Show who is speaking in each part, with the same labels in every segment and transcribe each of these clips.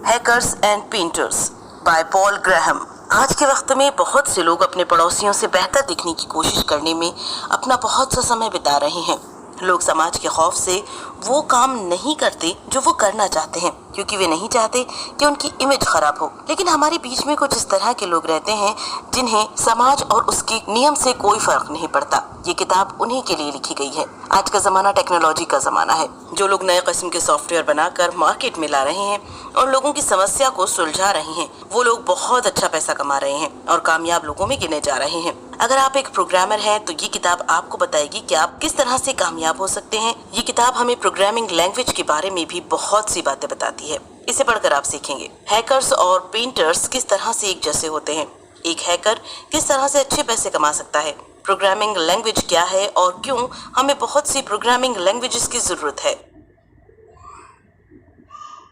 Speaker 1: Hackers and painters by Paul Graham. आज के वक्त में बहुत से लोग अपने पड़ोसियों से बेहतर दिखने की कोशिश करने में अपना बहुत सा समय बिता रहे हैं। लोग समाज के खौफ से वो काम नहीं करते जो वो करना चाहते हैं, क्योंकि वे नहीं चाहते कि उनकी इमेज खराब हो। लेकिन हमारे बीच में कुछ इस तरह के लोग रहते हैं जिन्हें समाज और उसके नियम से कोई फर्क नहीं पड़ता। ये किताब उन्हीं के लिए लिखी गई है। आज का जमाना टेक्नोलॉजी का जमाना है। जो लोग नए किस्म के सॉफ्टवेयर बनाकर मार्केट में ला रहे हैं और लोगों की समस्या को सुलझा रहे हैं, वो लोग बहुत अच्छा पैसा कमा रहे हैं और कामयाब लोगों में गिने जा रहे हैं। अगर आप एक प्रोग्रामर हैं तो ये किताब आपको बताएगी कि आप किस तरह से कामयाब हो सकते हैं। ये किताब हमें प्रोग्रामिंग लैंग्वेज के बारे में भी बहुत सी बातें बताती है। इसे पढ़कर आप सीखेंगे हैकर्स और पेंटर्स किस तरह से एक जैसे होते हैं। एक हैकर किस तरह से अच्छे पैसे कमा सकता है। प्रोग्रामिंग लैंग्वेज क्या है और क्यों हमें बहुत सी प्रोग्रामिंग लैंग्वेजेस की जरूरत है।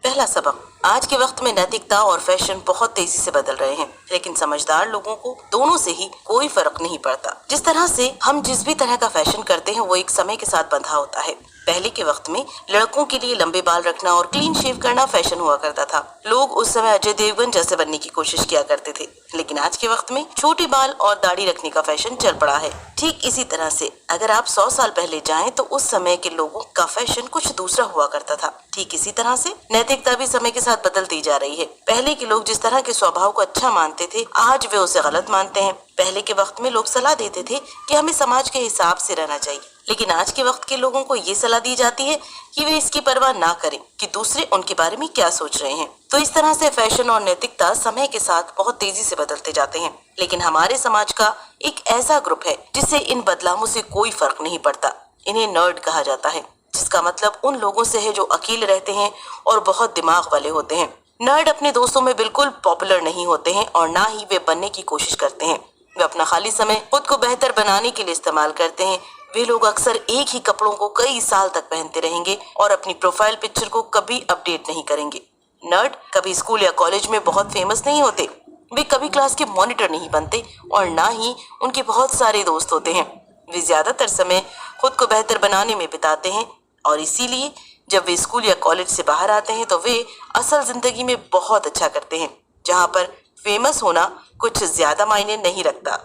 Speaker 1: पहला सबक, आज के वक्त में नैतिकता और फैशन बहुत तेजी से बदल रहे हैं, लेकिन समझदार लोगों को दोनों से ही कोई फर्क नहीं पड़ता। जिस तरह से हम जिस भी तरह का फैशन करते हैं वो एक समय के साथ बंधा होता है। पहले के वक्त में लड़कों के लिए लंबे बाल रखना और क्लीन शेव करना फैशन हुआ करता था। लोग उस समय अजय देवगन जैसे बनने की कोशिश किया करते थे, लेकिन आज के वक्त में छोटे बाल और दाढ़ी रखने का फैशन चल पड़ा है। ठीक इसी तरह से अगर आप 100 साल पहले जाएं तो उस समय के लोगों का फैशन कुछ दूसरा हुआ करता था। ठीक इसी तरह से नैतिकता भी समय के साथ बदलती जा रही है। पहले के लोग जिस तरह के स्वभाव को अच्छा मानते थे, आज वे उसे गलत मानते हैं। पहले के वक्त में लोग सलाह देते थे कि हमें समाज के हिसाब से रहना चाहिए, लेकिन आज के वक्त के लोगों को ये सलाह दी जाती है कि वे इसकी परवाह ना करें कि दूसरे उनके बारे में क्या सोच रहे हैं। तो इस तरह से फैशन और नैतिकता समय के साथ बहुत तेजी से बदलते जाते हैं। लेकिन हमारे समाज का एक ऐसा ग्रुप है जिससे इन बदलावों से कोई फर्क नहीं पड़ता। इन्हें नर्ड कहा जाता है, जिसका मतलब उन लोगों से है जो अकेले रहते हैं और बहुत दिमाग वाले होते हैं। नर्ड अपने दोस्तों में बिल्कुल पॉपुलर नहीं होते हैं और ना ही वे बनने की कोशिश करते हैं। वे अपना खाली समय खुद को बेहतर बनाने के लिए इस्तेमाल करते हैं। वे लोग अक्सर एक ही कपड़ों को कई साल तक पहनते रहेंगे और अपनी प्रोफाइल पिक्चर को कभी अपडेट नहीं करेंगे। नर्ड कभी स्कूल या कॉलेज में बहुत फेमस नहीं होते, वे कभी क्लास के मॉनिटर नहीं बनते और ना ही उनके बहुत सारे दोस्त होते हैं। वे ज्यादातर समय खुद को बेहतर बनाने में बिताते हैं और इसीलिए जब वे स्कूल या कॉलेज से बाहर आते हैं तो वे असल जिंदगी में बहुत अच्छा करते हैं, जहाँ पर फेमस होना कुछ ज्यादा मायने नहीं रखता।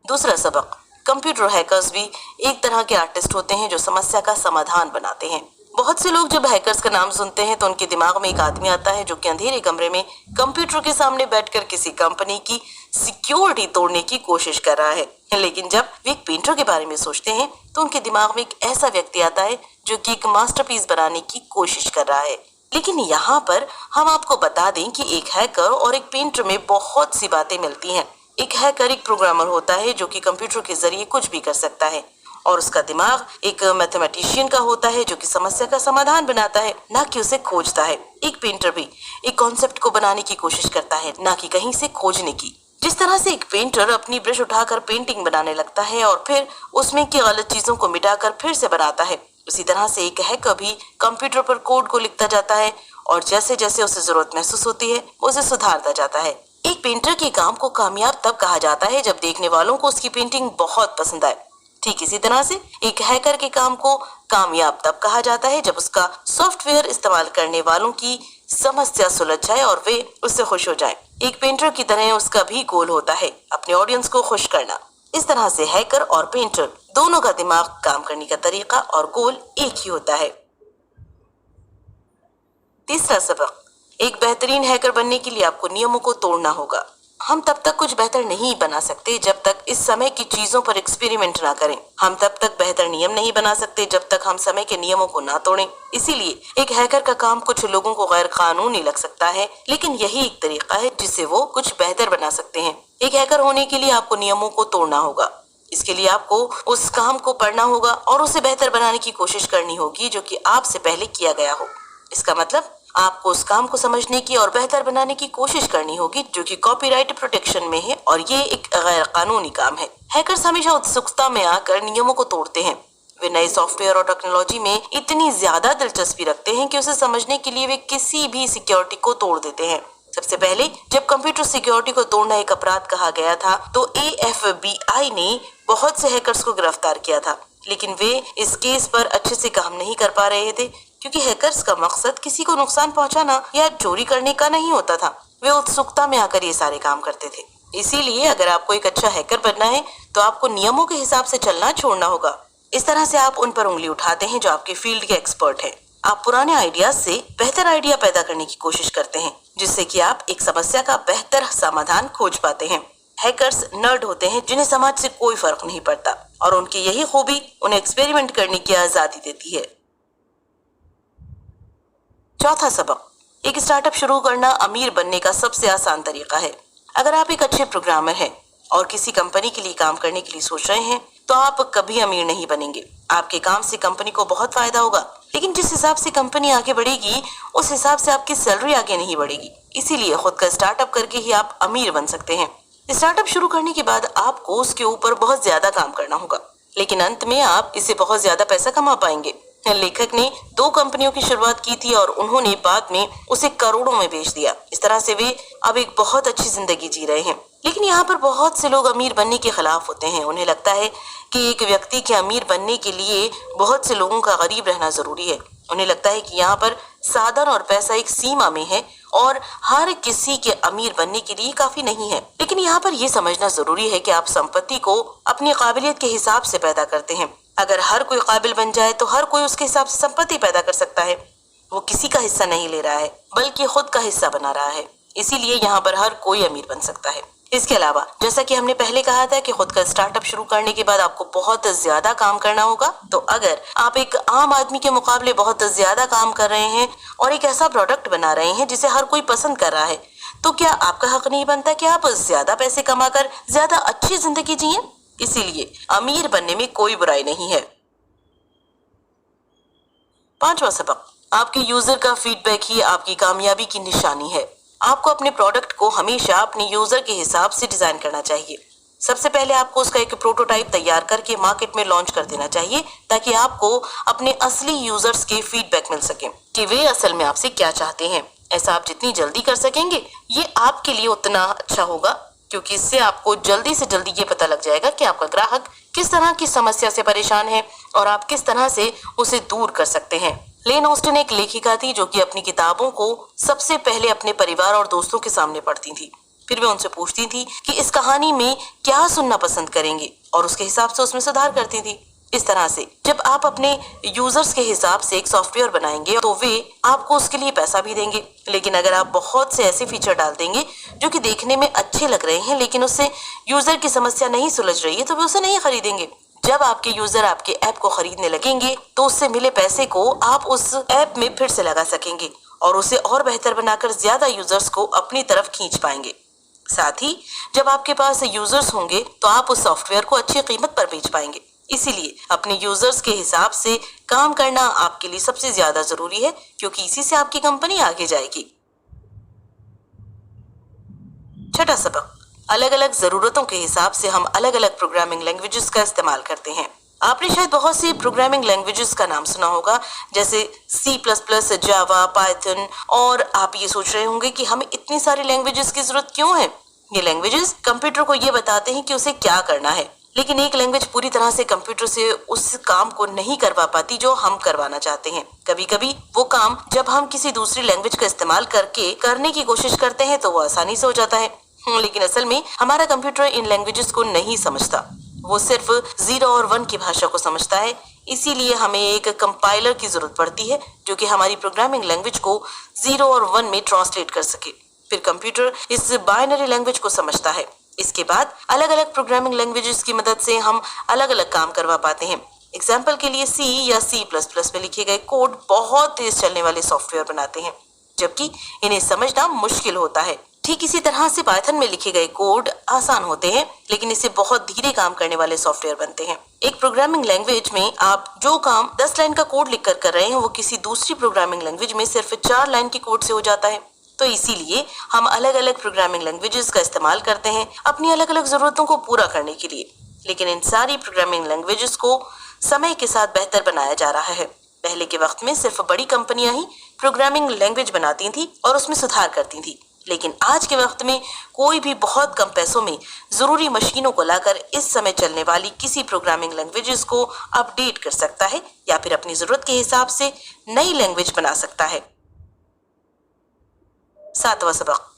Speaker 1: दूसरा सबक, कंप्यूटर हैकर्स भी एक तरह के आर्टिस्ट होते हैं जो समस्या का समाधान बनाते हैं। बहुत से लोग जब हैकर्स का नाम सुनते हैं तो उनके दिमाग में एक आदमी आता है जो कि अंधेरे कमरे में कंप्यूटर के सामने बैठकर किसी कंपनी की सिक्योरिटी तोड़ने की कोशिश कर रहा है। लेकिन जब वे एक पेंटर के बारे में सोचते हैं तो उनके दिमाग में एक ऐसा व्यक्ति आता है जो कि एक मास्टरपीस बनाने की कोशिश कर रहा है। लेकिन यहाँ पर हम आपको बता दें कि एक हैकर और एक पेंटर में बहुत सी बातें मिलती हैं। एक हैकर एक प्रोग्रामर होता है जो कि कंप्यूटर के जरिए कुछ भी कर सकता है और उसका दिमाग एक मैथमेटिशियन का होता है जो कि समस्या का समाधान बनाता है, ना कि उसे खोजता है। एक पेंटर भी एक कॉन्सेप्ट को बनाने की कोशिश करता है, ना कि कहीं से खोजने की। जिस तरह से एक पेंटर अपनी ब्रश उठाकर पेंटिंग बनाने लगता है और फिर उसमें की गलत चीजों को मिटाकर फिर से बनाता है, उसी तरह से एक हैकर भी कंप्यूटर पर कोड को लिखता जाता है और जैसे जैसे उसे जरूरत महसूस होती है उसे सुधारता जाता है। एक पेंटर के काम को कामयाब तब कहा जाता है जब देखने वालों को उसकी पेंटिंग बहुत पसंद आए। ठीक इसी तरह से एक हैकर के काम को कामयाब तब कहा जाता है जब उसका सॉफ्टवेयर इस्तेमाल करने वालों की समस्या सुलझ जाए और वे उससे खुश हो जाएं। एक पेंटर की तरह उसका भी गोल होता है अपने ऑडियंस को खुश करना। इस तरह से हैकर और पेंटर दोनों का दिमाग काम करने का तरीका और गोल एक ही होता है। तीसरा सबक, एक बेहतरीन हैकर बनने के लिए आपको नियमों को तोड़ना होगा। हम तब तक कुछ बेहतर नहीं बना सकते जब तक इस समय की चीजों पर एक्सपेरिमेंट ना करें। हम तब तक बेहतर नियम नहीं बना सकते जब तक हम समय के नियमों को ना तोड़ें। इसीलिए एक हैकर का काम कुछ लोगों को गैर कानूनी लग सकता है, लेकिन यही एक तरीका है जिससे वो कुछ बेहतर बना सकते हैं। एक हैकर होने के लिए आपको नियमों को तोड़ना होगा। इसके लिए आपको उस काम को पढ़ना होगा और उसे बेहतर बनाने की कोशिश करनी होगी जो कि आपसे पहले किया गया हो। इसका मतलब आपको उस काम को समझने की और बेहतर बनाने की कोशिश करनी होगी जो कि कॉपीराइट प्रोटेक्शन में है और ये एक गैर कानूनी काम है। हैकर्स हमेशा उत्सुकता में आकर नियमों को तोड़ते हैं। वे नए सॉफ्टवेयर और टेक्नोलॉजी में इतनी ज्यादा दिलचस्पी रखते हैं कि उसे समझने के लिए वे किसी भी सिक्योरिटी को तोड़ देते हैं। सबसे पहले जब कंप्यूटर सिक्योरिटी को तोड़ना एक अपराध कहा गया था तो AFBI ने बहुत से हैकर्स को गिरफ्तार किया था, लेकिन वे इस केस पर अच्छे से काम नहीं कर पा रहे थे क्योंकि हैकर्स का मकसद किसी को नुकसान पहुंचाना या चोरी करने का नहीं होता था। वे उत्सुकता में आकर ये सारे काम करते थे। इसीलिए अगर आपको एक अच्छा हैकर बनना है तो आपको नियमों के हिसाब से चलना छोड़ना होगा। इस तरह से आप उन पर उंगली उठाते हैं जो आपके फील्ड के एक्सपर्ट हैं। आप पुराने आइडियाज से बेहतर आइडिया पैदा करने की कोशिश करते हैं, जिससे कि आप एक समस्या का बेहतर समाधान खोज पाते हैं। हैकर्स नर्ड होते हैं जिन्हें समाज से कोई फर्क नहीं पड़ता और उनकी यही खूबी उन्हें एक्सपेरिमेंट करने की आजादी देती है। चौथा सबक, एक स्टार्टअप शुरू करना अमीर बनने का सबसे आसान तरीका है। अगर आप एक अच्छे प्रोग्रामर हैं और किसी कंपनी के लिए काम करने के लिए सोच रहे हैं तो आप कभी अमीर नहीं बनेंगे। आपके काम से कंपनी को बहुत फायदा होगा, लेकिन जिस हिसाब से कंपनी आगे बढ़ेगी उस हिसाब से आपकी सैलरी आगे नहीं बढ़ेगी। इसीलिए खुद का स्टार्टअप करके ही आप अमीर बन सकते हैं। स्टार्टअप शुरू करने के बाद आपको उसके ऊपर बहुत ज्यादा काम करना होगा, लेकिन अंत में आप इससे बहुत ज्यादा पैसा कमा पाएंगे। लेखक ने 2 कंपनियों की शुरुआत की थी और उन्होंने बाद में उसे करोड़ों में बेच दिया। इस तरह से वे अब एक बहुत अच्छी जिंदगी जी रहे हैं। लेकिन यहाँ पर बहुत से लोग अमीर बनने के खिलाफ होते हैं। उन्हें लगता है कि एक व्यक्ति के अमीर बनने के लिए बहुत से लोगों का गरीब रहना जरूरी है। उन्हें लगता है कि यहाँ पर साधन और पैसा एक सीमा में है और हर किसी के अमीर बनने के लिए काफी नहीं है। लेकिन यहाँ पर यह समझना जरूरी है कि आप संपत्ति को अपनी काबिलियत के हिसाब से पैदा करते हैं। अगर हर कोई काबिल बन जाए तो हर कोई उसके हिसाब से संपत्ति पैदा कर सकता है। वो किसी का हिस्सा नहीं ले रहा है बल्कि खुद का हिस्सा बना रहा है। इसीलिए यहाँ पर हर कोई अमीर बन सकता है। इसके अलावा जैसा कि हमने पहले कहा था कि खुद का स्टार्टअप शुरू करने के बाद आपको बहुत ज्यादा काम करना होगा। तो अगर आप एक आम आदमी के मुकाबले बहुत ज्यादा काम कर रहे हैं और एक ऐसा प्रोडक्ट बना रहे हैं जिसे हर कोई पसंद कर रहा है, तो क्या आपका हक नहीं बनता कि आप ज्यादा पैसे कमाकर ज्यादा अच्छी जिंदगी जिए? इसीलिए अमीर बनने में कोई बुराई नहीं है। 5वां सबक, आपके यूजर का फीडबैक ही आपकी कामयाबी की निशानी है। आपको अपने प्रोडक्ट को हमेशा अपने यूजर के हिसाब से डिजाइन करना चाहिए। सबसे पहले आपको उसका एक प्रोटोटाइप तैयार करके मार्केट में लॉन्च कर देना चाहिए ताकि आपको अपने असली यूजर्स के फीडबैक मिल सके कि वे असल में आपसे क्या चाहते हैं। ऐसा आप जितनी जल्दी कर सकेंगे ये आपके लिए उतना अच्छा होगा, क्योंकि इससे आपको जल्दी से जल्दी ये पता लग जाएगा कि आपका ग्राहक किस तरह की समस्या से परेशान है और आप किस तरह से उसे दूर कर सकते हैं। लेन ऑस्टिन एक लेखिका थी जो कि अपनी किताबों को सबसे पहले अपने परिवार और दोस्तों के सामने पढ़ती थी। फिर वे उनसे पूछती थी कि इस कहानी में क्या सुनना पसंद करेंगे और उसके हिसाब से उसमें सुधार करती थी। इस तरह से जब आप अपने यूजर्स के हिसाब से एक सॉफ्टवेयर बनाएंगे तो वे आपको उसके लिए पैसा भी देंगे। लेकिन अगर आप बहुत से ऐसे फीचर डाल देंगे जो कि देखने में अच्छे लग रहे हैं लेकिन उससे यूजर की समस्या नहीं सुलझ रही है तो वे उसे नहीं खरीदेंगे। जब आपके यूजर आपके ऐप को खरीदने लगेंगे तो उससे मिले पैसे को आप उस ऐप में फिर से लगा सकेंगे और उसे और बेहतर बनाकर ज्यादा यूजर्स को अपनी तरफ खींच पाएंगे। साथ ही जब आपके पास यूजर्स होंगे तो आप उस सॉफ्टवेयर को अच्छी कीमत पर बेच पाएंगे। इसीलिए अपने यूजर्स के हिसाब से काम करना आपके लिए सबसे ज्यादा जरूरी है, क्योंकि इसी से आपकी कंपनी आगे जाएगी। 6वां सबक, अलग अलग जरूरतों के हिसाब से हम अलग अलग प्रोग्रामिंग लैंग्वेजेस का इस्तेमाल करते हैं। आपने शायद बहुत सी प्रोग्रामिंग लैंग्वेजेस का नाम सुना होगा, जैसे C++, जावा, पाइथन, और आप ये सोच रहे होंगे कि हमें इतनी सारी लैंग्वेजेस की जरूरत क्यों है। ये लैंग्वेजेस कंप्यूटर को ये बताते हैं कि उसे क्या करना है, लेकिन एक लैंग्वेज पूरी तरह से कंप्यूटर से उस काम को नहीं करवा पाती जो हम करवाना चाहते हैं। कभी कभी वो काम जब हम किसी दूसरी लैंग्वेज का इस्तेमाल करके करने की कोशिश करते हैं तो वो आसानी से हो जाता है, लेकिन असल में हमारा कंप्यूटर इन लैंग्वेजेस को नहीं समझता। वो सिर्फ 0 और 1 की भाषा को समझता है। इसीलिए हमें एक कंपाइलर की जरूरत पड़ती है जो कि हमारी प्रोग्रामिंग लैंग्वेज को 0 और 1 में ट्रांसलेट कर सके। फिर कंप्यूटर इस बाइनरी लैंग्वेज को समझता है। इसके बाद अलग अलग प्रोग्रामिंग लैंग्वेजेस की मदद से हम अलग अलग काम करवा पाते हैं। एग्जाम्पल के लिए C या C++ में लिखे गए कोड बहुत तेज चलने वाले सॉफ्टवेयर बनाते हैं, जबकि इन्हें समझना मुश्किल होता है। ठीक इसी तरह से पाइथन में लिखे गए कोड आसान होते हैं, लेकिन इससे बहुत धीरे काम करने वाले सॉफ्टवेयर बनते हैं। एक प्रोग्रामिंग लैंग्वेज में आप जो काम 10 लाइन का कोड लिखकर कर रहे हैं वो किसी दूसरी प्रोग्रामिंग लैंग्वेज में सिर्फ 4 लाइन के कोड से हो जाता है। तो इसीलिए हम अलग अलग प्रोग्रामिंग लैंग्वेजेस का इस्तेमाल करते हैं अपनी अलग अलग जरूरतों को पूरा करने के लिए। लेकिन इन सारी प्रोग्रामिंग लैंग्वेजेस को समय के साथ बेहतर बनाया जा रहा है। पहले के वक्त में सिर्फ बड़ी कंपनियां ही प्रोग्रामिंग लैंग्वेज बनाती थी और उसमें सुधार करती थी, लेकिन आज के वक्त में कोई भी बहुत कम पैसों में जरूरी मशीनों को लाकर इस समय चलने वाली किसी प्रोग्रामिंग लैंग्वेजेस को अपडेट कर सकता है या फिर अपनी जरूरत के हिसाब से नई लैंग्वेज बना सकता है। 7वां सबक,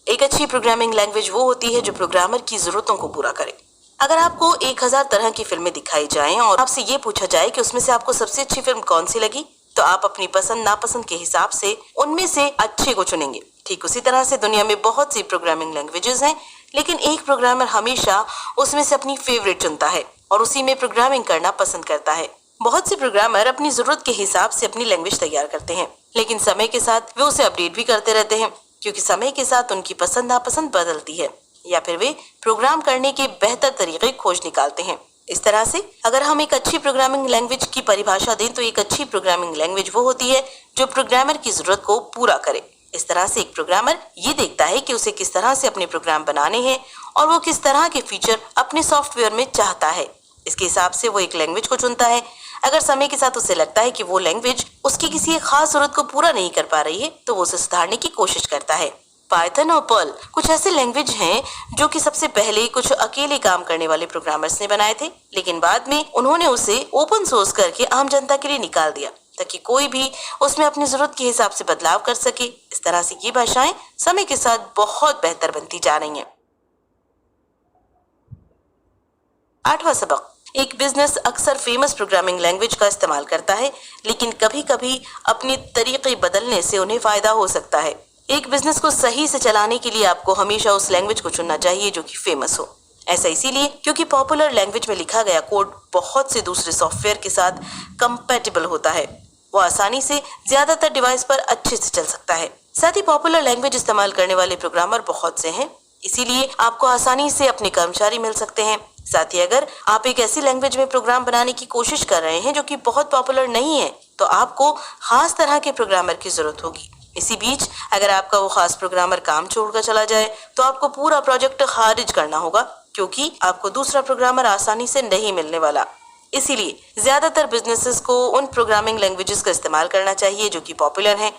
Speaker 1: एक अच्छी प्रोग्रामिंग लैंग्वेज वो होती है जो प्रोग्रामर की जरूरतों को पूरा करे। अगर आपको 1000 तरह की फिल्में दिखाई जाएं और आपसे ये पूछा जाए कि उसमें से आपको सबसे अच्छी फिल्म कौन सी लगी, तो आप अपनी पसंद नापसंद के हिसाब से उनमें से अच्छे को चुनेंगे। ठीक उसी तरह से दुनिया में बहुत सी प्रोग्रामिंग लैंग्वेजेस हैं, लेकिन एक प्रोग्रामर हमेशा उसमें से अपनी फेवरेट चुनता है और उसी में प्रोग्रामिंग करना पसंद करता है। बहुत से प्रोग्रामर अपनी जरूरत के हिसाब से अपनी लैंग्वेज तैयार करते हैं, लेकिन समय के साथ वे उसे अपडेट भी करते रहते हैं, क्योंकि समय के साथ उनकी पसंद नापसंद बदलती है या फिर वे प्रोग्राम करने के बेहतर तरीके खोज निकालते हैं। इस तरह से अगर हम एक अच्छी प्रोग्रामिंग लैंग्वेज की परिभाषा दें तो एक अच्छी प्रोग्रामिंग लैंग्वेज वो होती है जो प्रोग्रामर की जरूरत को पूरा करे। इस तरह से एक प्रोग्रामर ये देखता है कि उसे किस तरह से अपने प्रोग्राम बनाने हैं और वो किस तरह के फीचर अपने सॉफ्टवेयर में चाहता है। इसके हिसाब से वो एक लैंग्वेज को चुनता है। अगर समय के साथ उसे लगता है कि वो लैंग्वेज उसकी किसी एक खास जरूरत को पूरा नहीं कर पा रही है तो वो उसे सुधारने की कोशिश करता है। पाइथन और पर्ल कुछ ऐसे लैंग्वेज हैं जो कि सबसे पहले कुछ अकेले काम करने वाले प्रोग्रामर्स ने बनाए थे, लेकिन बाद में उन्होंने उसे ओपन सोर्स करके आम जनता के लिए निकाल दिया ताकि कोई भी उसमें अपनी जरूरत के हिसाब से बदलाव कर सके। इस तरह से ये भाषाएं समय के साथ बहुत बेहतर बनती जा रही हैं। 8वां सबक, एक बिजनेस अक्सर फेमस प्रोग्रामिंग लैंग्वेज का इस्तेमाल करता है, लेकिन कभी कभी अपने तरीके बदलने से उन्हें फायदा हो सकता है। एक बिजनेस को सही से चलाने के लिए आपको हमेशा उस लैंग्वेज को चुनना चाहिए जो कि फेमस हो। ऐसा इसीलिए क्योंकि पॉपुलर लैंग्वेज में लिखा गया कोड बहुत से दूसरे सॉफ्टवेयर के साथ कंपैटिबल होता है। वो आसानी से ज्यादातर डिवाइस पर अच्छे से चल सकता है। साथ ही पॉपुलर लैंग्वेज इस्तेमाल करने वाले प्रोग्रामर बहुत से हैं, इसीलिए आपको आसानी से अपने कर्मचारी मिल सकते हैं। साथ ही अगर आप एक ऐसी लैंग्वेज में प्रोग्राम बनाने की कोशिश कर रहे हैं जो कि बहुत पॉपुलर नहीं है तो आपको खास तरह के प्रोग्रामर की जरूरत होगी। इसी बीच अगर आपका वो खास प्रोग्रामर काम छोड़कर चला जाए तो आपको पूरा प्रोजेक्ट खारिज करना होगा, क्योंकि आपको दूसरा प्रोग्रामर आसानी से नहीं मिलने वाला। इसीलिए ज्यादातर बिजनेसेस को उन प्रोग्रामिंग लैंग्वेजेस का इस्तेमाल करना चाहिए जो कि पॉपुलर हैं,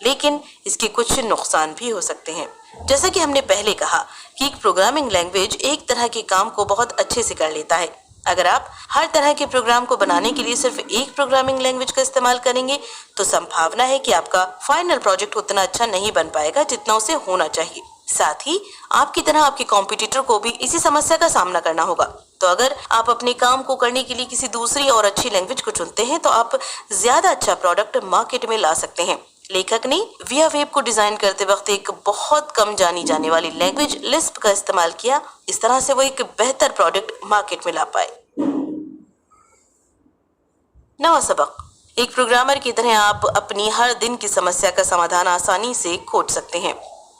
Speaker 1: लेकिन इसके कुछ नुकसान भी हो सकते हैं। जैसा कि हमने पहले कहा कि एक प्रोग्रामिंग लैंग्वेज एक तरह के काम को बहुत अच्छे से कर लेता है। अगर आप हर तरह के प्रोग्राम को बनाने के लिए सिर्फ एक प्रोग्रामिंग लैंग्वेज का इस्तेमाल करेंगे तो संभावना है कि आपका फाइनल प्रोजेक्ट उतना अच्छा नहीं बन पाएगा जितना उसे होना चाहिए। साथ ही आपकी तरह आपके कॉम्पिटिटर को भी इसी समस्या का सामना करना होगा। तो अगर आप अपने काम को करने के लिए किसी दूसरी और अच्छी लैंग्वेज को चुनते हैं तो आप ज्यादा अच्छा प्रोडक्ट मार्केट में ला सकते हैं। लेखक ने विया वेब को डिजाइन करते वक्त एक बहुत कम जानी जाने वाली लैंग्वेज लिस्प का इस्तेमाल किया। इस तरह से वो एक बेहतर प्रोडक्ट मार्केट में ला पाए। 9वां सबक, एक प्रोग्रामर की तरह आप अपनी हर दिन की समस्या का समाधान आसानी से खोज सकते हैं।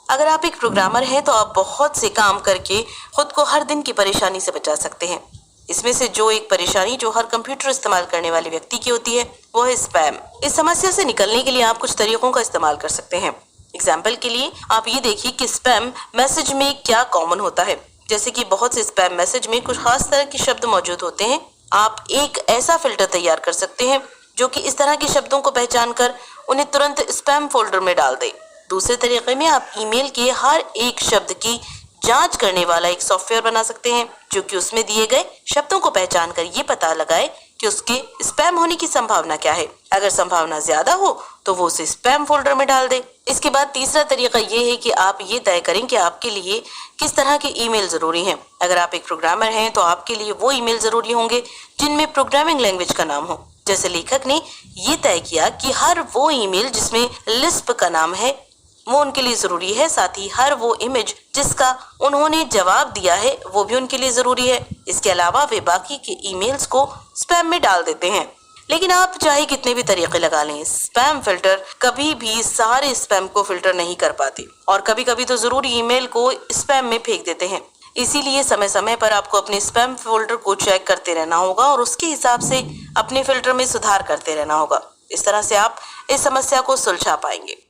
Speaker 1: अगर आप एक प्रोग्रामर हैं तो आप बहुत से काम करके खुद को हर दिन की परेशानी से बचा सकते हैं। इसमें से जो एक परेशानी जो हर कंप्यूटर इस्तेमाल करने वाले व्यक्ति की होती है वो है स्पैम। इस समस्या से निकलने के लिए आप कुछ तरीकों का इस्तेमाल कर सकते हैं। एग्जाम्पल के लिए आप ये देखिए कि स्पैम मैसेज में क्या कॉमन होता है। जैसे कि बहुत से स्पैम मैसेज में कुछ खास तरह के शब्द मौजूद होते हैं। आप एक ऐसा फिल्टर तैयार कर सकते हैं जो कि इस तरह के शब्दों को पहचान कर उन्हें तुरंत स्पैम फोल्डर में डाल दे। दूसरे तरीके में आप ईमेल के हर एक शब्द की जांच करने वाला एक सॉफ्टवेयर बना सकते हैं जो कि उसमें दिए गए शब्दों को पहचान कर ये पता लगाए कि उसके स्पैम होने की संभावना क्या है। अगर संभावना ज्यादा हो तो वो उसे स्पैम फोल्डर में डाल दे। इसके बाद तीसरा तरीका ये है कि आप ये तय करें कि आपके लिए किस तरह के ईमेल जरूरी हैं। अगर आप एक प्रोग्रामर हैं तो आपके लिए वो ईमेल जरूरी होंगे जिनमें प्रोग्रामिंग लैंग्वेज का नाम हो। जैसे लेखक ने ये तय किया कि हर वो ईमेल जिसमें लिस्प का नाम है वो उनके लिए जरूरी है। साथ ही हर वो इमेज जिसका उन्होंने जवाब दिया है वो भी उनके लिए जरूरी है। इसके अलावा वे बाकी के ईमेल्स को स्पैम में डाल देते हैं। लेकिन आप चाहे कितने भी तरीके लगा लें, स्पैम फिल्टर कभी भी सारे स्पैम को फिल्टर नहीं कर पाते और कभी कभी तो जरूरी ईमेल को स्पैम में फेंक देते हैं। इसीलिए समय समय पर आपको अपने स्पैम फोल्डर को चेक करते रहना होगा और उसके हिसाब से अपने फिल्टर में सुधार करते रहना होगा। इस तरह से आप इस समस्या को सुलझा पाएंगे।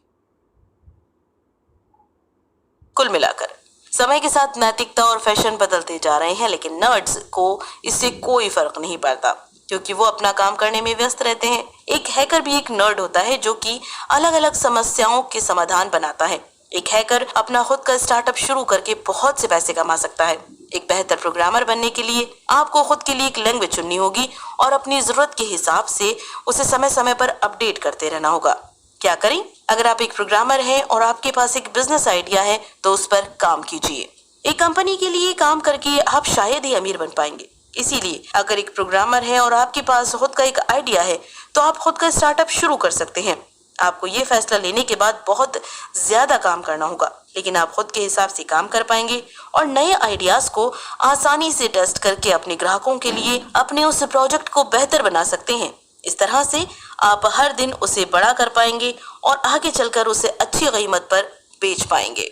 Speaker 1: कुल मिलाकर समय के साथ नैतिकता और फैशन बदलते जा रहे हैं, लेकिन नर्ड्स को इससे कोई फर्क नहीं पड़ता क्योंकि वो अपना काम करने में व्यस्त रहते हैं। एक हैकर भी एक नर्ड होता है जो कि अलग अलग समस्याओं के समाधान बनाता है। एक हैकर अपना खुद का स्टार्टअप शुरू करके बहुत से पैसे कमा सकता है। एक बेहतर प्रोग्रामर बनने के लिए आपको खुद के लिए एक लैंग्वेज चुननी होगी और अपनी जरूरत के हिसाब से उसे समय समय पर अपडेट करते रहना होगा। क्या करें? अगर आप एक प्रोग्रामर हैं और आपके पास एक बिजनेस आइडिया है तो उस पर काम कीजिए। एक कंपनी के लिए काम करके आप शायद ही अमीर बन पाएंगे, इसीलिए अगर एक प्रोग्रामर है और आपके पास खुद का एक आइडिया है तो आप खुद का स्टार्टअप शुरू कर सकते हैं। आपको ये फैसला लेने के बाद बहुत ज्यादा काम करना होगा, लेकिन आप खुद के हिसाब से काम कर पाएंगे और नए आइडियाज को आसानी से टेस्ट करके अपने ग्राहकों के लिए अपने उस प्रोजेक्ट को बेहतर बना सकते हैं। इस तरह से आप हर दिन उसे बड़ा कर पाएंगे और आगे चलकर उसे अच्छी कीमत पर बेच पाएंगे।